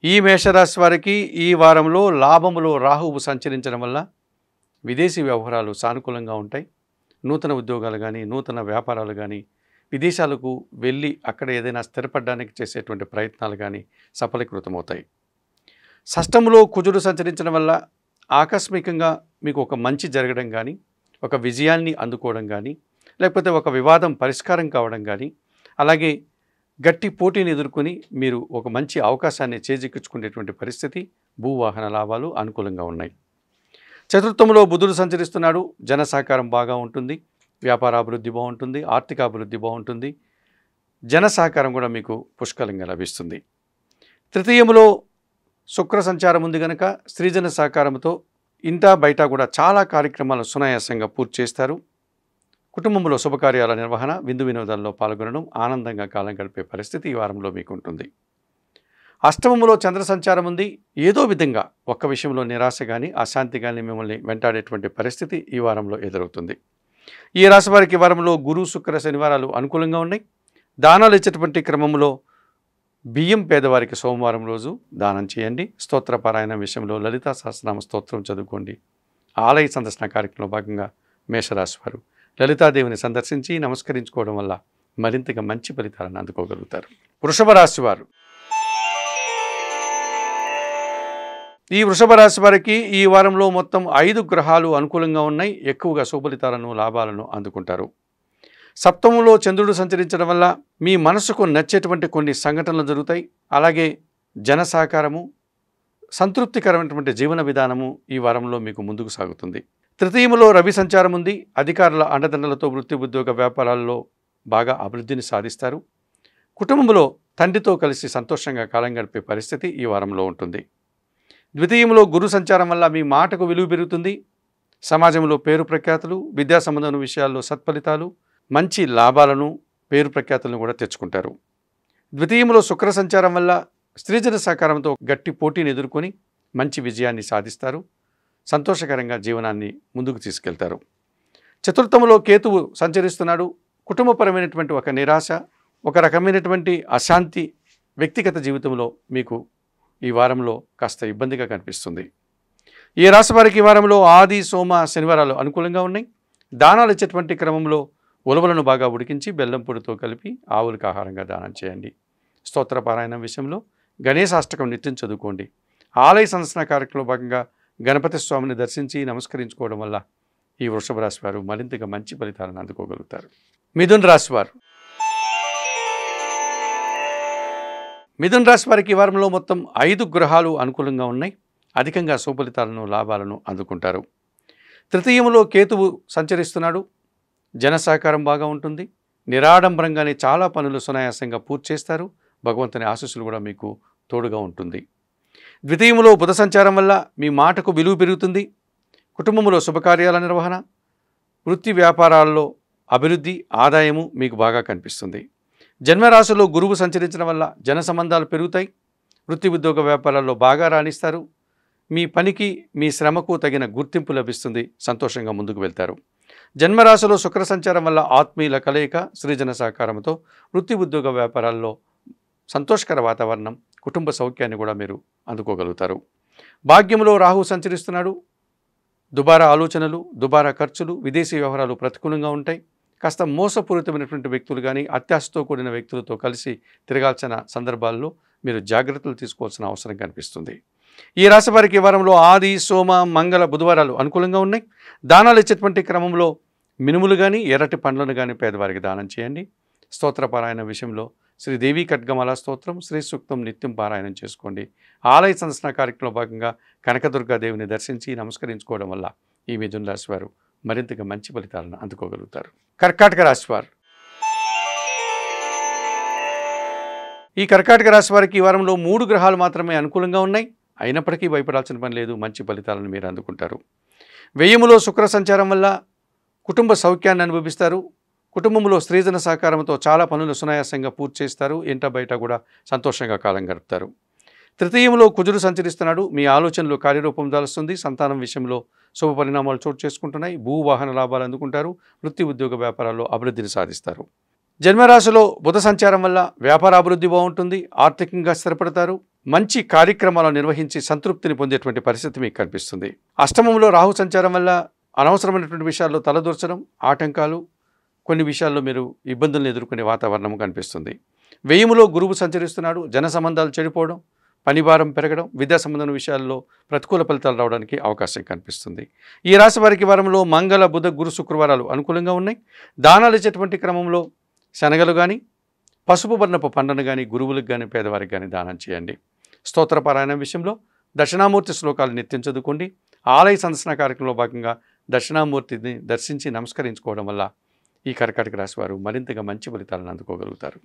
ఈ మేషరాశి వారికి ఈ వారంలో లాభములో రాహువు సంచరించడం వల్ల విదేశీ వ్యవహారాలు సానుకూలంగా ఉంటాయి. నూతన ఉద్యోగాలు కానీ, నూతన వ్యాపారాలు కానీ, విదేశాలకు వెళ్ళి అక్కడ ఏదైనా స్థిరపడడానికి చేసేటువంటి ప్రయత్నాలు కానీ సఫలీకృతమవుతాయి. షష్టములో కుజుడు సంచరించడం వల్ల ఆకస్మికంగా మీకు ఒక మంచి జరగడం కానీ, ఒక విజయాన్ని అందుకోవడం కానీ, లేకపోతే ఒక వివాదం పరిష్కారం కావడం కానీ, అలాగే గట్టి పోటీని ఎదుర్కొని మీరు ఒక మంచి అవకాశాన్ని చేజిక్కించుకునేటువంటి పరిస్థితి, భూవాహన లాభాలు అనుకూలంగా ఉన్నాయి. చతుర్థంలో బుధుడు సంచరిస్తున్నాడు. జన సహకారం బాగా ఉంటుంది. వ్యాపార అభివృద్ధి బాగుంటుంది. ఆర్థిక అభివృద్ధి బాగుంటుంది. జన సహకారం కూడా మీకు పుష్కలంగా లభిస్తుంది. తృతీయములో శుక్ర సంచారం ఉంది కనుక స్త్రీజన సహకారంతో ఇంటా బయట కూడా చాలా కార్యక్రమాలు సునాయాసంగా పూర్తి చేస్తారు. కుటుంబంలో శుభకార్యాల నిర్వహణ, విందు వినోదాల్లో పాల్గొనడం, ఆనందంగా కాలం గడిపే పరిస్థితి ఈ వారంలో మీకు ఉంటుంది. అష్టమములో చంద్ర సంచారం ఉంది. ఏదో విధంగా ఒక్క విషయంలో నిరాశ కానీ, అశాంతి కానీ మిమ్మల్ని వెంటాడేటువంటి పరిస్థితి ఈ వారంలో ఎదురవుతుంది. ఈ రాశి వారికి ఈ వారంలో గురు, శుక్ర, శనివారాలు అనుకూలంగా ఉన్నాయి. దానాలు ఇచ్చేటువంటి క్రమంలో బియ్యం పేదవారికి సోమవారం రోజు దానం చేయండి. స్తోత్ర పారాయణ విషయంలో లలితా సహస్రనామ స్తోత్రం చదువుకోండి. ఆలయ సందర్శన కార్యక్రమంలో భాగంగా మేషరాశి వారు లలితాదేవిని సందర్శించి నమస్కరించుకోవడం వల్ల మరింతగా మంచి ఫలితాలను అందుకోగలుగుతారు. వృషభ రాశి వారు ఈ వృషభ రాశి వారికి ఈ వారంలో మొత్తం 5 గ్రహాలు అనుకూలంగా ఉన్నాయి. ఎక్కువగా శుభలితాలను, లాభాలను అందుకుంటారు. సప్తమంలో చంద్రుడు సంచరించడం వల్ల మీ మనసుకు నచ్చేటువంటి కొన్ని సంఘటనలు జరుగుతాయి. అలాగే జన సహకారము, సంతృప్తికరమైనటువంటి జీవన విధానము ఈ వారంలో మీకు ముందుకు సాగుతుంది. తృతీయములో రవి సంచారం ఉంది. అధికారుల అండదండలతో వృత్తి, ఉద్యోగ, వ్యాపారాల్లో బాగా అభివృద్ధిని సాధిస్తారు. కుటుంబంలో తండ్రితో కలిసి సంతోషంగా కాలం గడిపే పరిస్థితి ఈ వారంలో ఉంటుంది. ద్వితీయంలో గురు సంచారం వల్ల మీ మాటకు విలువ పెరుగుతుంది. సమాజంలో పేరు ప్రఖ్యాతులు, విద్యా సంబంధమైన విషయాల్లో సత్ఫలితాలు, మంచి లాభాలను, పేరు ప్రఖ్యాతులను కూడా తెచ్చుకుంటారు. ద్వితీయంలో శుక్ర సంచారం వల్ల స్త్రీజన సహకారంతో గట్టి పోటీని ఎదుర్కొని మంచి విజయాన్ని సాధిస్తారు. సంతోషకరంగా జీవనాన్ని ముందుకు తీసుకెళ్తారు. చతుర్థంలో కేతువు సంచరిస్తున్నాడు. కుటుంబపరమైనటువంటి ఒక నిరాశ, ఒక రకమైనటువంటి అశాంతి వ్యక్తిగత జీవితంలో మీకు ఈ వారంలో కాస్త ఇబ్బందిగా కనిపిస్తుంది. ఈ రాశి వారికి ఈ వారంలో ఆది, సోమ, శనివారాలు అనుకూలంగా ఉన్నాయి. దానాలు ఇచ్చేటువంటి క్రమంలో ఉలవలను బాగా ఉడికించి బెల్లం పొడితో కలిపి ఆవులకు ఆహారంగా దానం చేయండి. స్తోత్ర పారాయణం విషయంలో గణేశాష్టకం నిత్యం చదువుకోండి. ఆలయ సందర్శన కార్యక్రమంలో భాగంగా గణపతి స్వామిని దర్శించి నమస్కరించుకోవడం వల్ల ఈ వృషభ రాశి వారు మరింతగా మంచి ఫలితాలను అందుకోగలుగుతారు. మిథున రాశి వారు మిథున రాశి వారికి ఈ వారంలో మొత్తం 5 గ్రహాలు అనుకూలంగా ఉన్నాయి. అధికంగా సుఫలితాలను, లాభాలను అందుకుంటారు. తృతీయములో కేతువు సంచరిస్తున్నాడు. జన సహకారం బాగా ఉంటుంది. నిరాడంబరంగానే చాలా పనులు సునాయాసంగా పూర్తి చేస్తారు. భగవంతుని ఆశీస్సులు కూడా మీకు తోడుగా ఉంటుంది. ద్వితీయములో బుధ సంచారం వల్ల మీ మాటకు విలువ పెరుగుతుంది. కుటుంబంలో శుభకార్యాల నిర్వహణ, వృత్తి వ్యాపారాల్లో అభివృద్ధి, ఆదాయము మీకు బాగా కనిపిస్తుంది. జన్మరాశిలో గురువు సంచరించడం వల్ల జన సంబంధాలు పెరుగుతాయి. వృత్తి, ఉద్యోగ, వ్యాపారాల్లో బాగా రాణిస్తారు. మీ పనికి, మీ శ్రమకు తగిన గుర్తింపు లభిస్తుంది. సంతోషంగా ముందుకు వెళ్తారు. జన్మరాశిలో శుక్ర సంచారం వల్ల ఆత్మీయుల కలయిక, సృజన సహకారంతో వృత్తి, ఉద్యోగ, వ్యాపారాల్లో సంతోషకర వాతావరణం, కుటుంబ సౌఖ్యాన్ని కూడా మీరు అందుకోగలుగుతారు. భాగ్యంలో రాహు సంచరిస్తున్నాడు. దుబారా ఆలోచనలు, దుబారా ఖర్చులు, విదేశీ వ్యవహారాలు ప్రతికూలంగా ఉంటాయి. కాస్త మోసపూరితమైనటువంటి వ్యక్తులు కానీ, అత్యాశతో కూడిన వ్యక్తులతో కలిసి తిరగాల్సిన సందర్భాల్లో మీరు జాగ్రత్తలు తీసుకోవాల్సిన అవసరం కనిపిస్తుంది. ఈ రాశి వారికి ఈ వారంలో ఆది, సోమ, మంగళ, బుధవారాలు అనుకూలంగా ఉన్నాయి. దానాలు ఇచ్చేటువంటి క్రమంలో మినుములు కానీ, ఎర్రటి పండ్లను కానీ పేదవారికి దానం చేయండి. స్తోత్ర పారాయణ విషయంలో శ్రీదేవి ఖడ్గమాల స్తోత్రం, శ్రీ సూక్తం నిత్యం పారాయణం చేసుకోండి. ఆలయ సందర్శన కార్యక్రమంలో భాగంగా కనకదుర్గాదేవిని దర్శించి నమస్కరించుకోవడం వల్ల ఈ మిథున రాశి వారు మరింతగా మంచి ఫలితాలను అందుకోగలుగుతారు. కర్కాటక రాశి వారు ఈ కర్కాటక రాశి వారికి ఈ వారంలో 3 గ్రహాలు మాత్రమే అనుకూలంగా ఉన్నాయి. అయినప్పటికీ భయపడాల్సిన పని లేదు. మంచి ఫలితాలను మీరు అందుకుంటారు. వ్యయములో శుక్ర సంచారం వల్ల కుటుంబ సౌఖ్యాన్ని అనుభవిస్తారు. కుటుంబంలో స్త్రీజన సహకారంతో చాలా పనులు సునాయాసంగా పూర్తి చేస్తారు. ఇంట బయట కూడా సంతోషంగా కాలం గడుపుతారు. తృతీయంలో కుజుడు సంచరిస్తున్నాడు. మీ ఆలోచనలు కార్యరూపం దాలుస్తుంది. సంతానం విషయంలో శుభ పరిణామాలు చోటు చేసుకుంటున్నాయి. భూ వాహన లాభాలు అందుకుంటారు. వృత్తి, ఉద్యోగ, వ్యాపారాల్లో అభివృద్ధిని సాధిస్తారు. జన్మరాశిలో బుధ సంచారం వల్ల వ్యాపార అభివృద్ధి బాగుంటుంది, ఆర్థికంగా స్థిరపడతారు, మంచి కార్యక్రమాలు నిర్వహించి సంతృప్తిని పొందేటువంటి పరిస్థితి మీకు కనిపిస్తుంది. అష్టమంలో రాహు సంచారం వల్ల అనవసరమైనటువంటి విషయాల్లో తలదూర్చడం, ఆటంకాలు, కొన్ని విషయాల్లో మీరు ఇబ్బందులను ఎదుర్కొనే వాతావరణం కనిపిస్తుంది. వ్యయములో గురువు సంచరిస్తున్నాడు, జన సంబంధాలు చెడిపోవడం, పనిభారం పెరగడం, విద్యా సంబంధమైన విషయాల్లో ప్రతికూల ఫలితాలు రావడానికి అవకాశం కనిపిస్తుంది. ఈ రాశి వారికి వారంలో మంగళ, బుధ, గురు, శుక్రవారాలు అనుకూలంగా ఉన్నాయి. దానాలు ఇచ్చేటువంటి క్రమంలో శనగలు కానీ, పసుపు వర్ణపు పండును కానీ, గురువులకు కానీ, పేదవారికి కానీ దానం చేయండి. స్తోత్రపారాయణం విషయంలో దక్షిణామూర్తి శ్లోకాలు నిత్యం చదువుకోండి. ఆలయ సందర్శన కార్యక్రమంలో భాగంగా దక్షిణామూర్తిని దర్శించి నమస్కరించుకోవడం వల్ల ఈ కర్కాటక రాశి వారు మరింతగా మంచి ఫలితాలను అందుకోగలుగుతారు.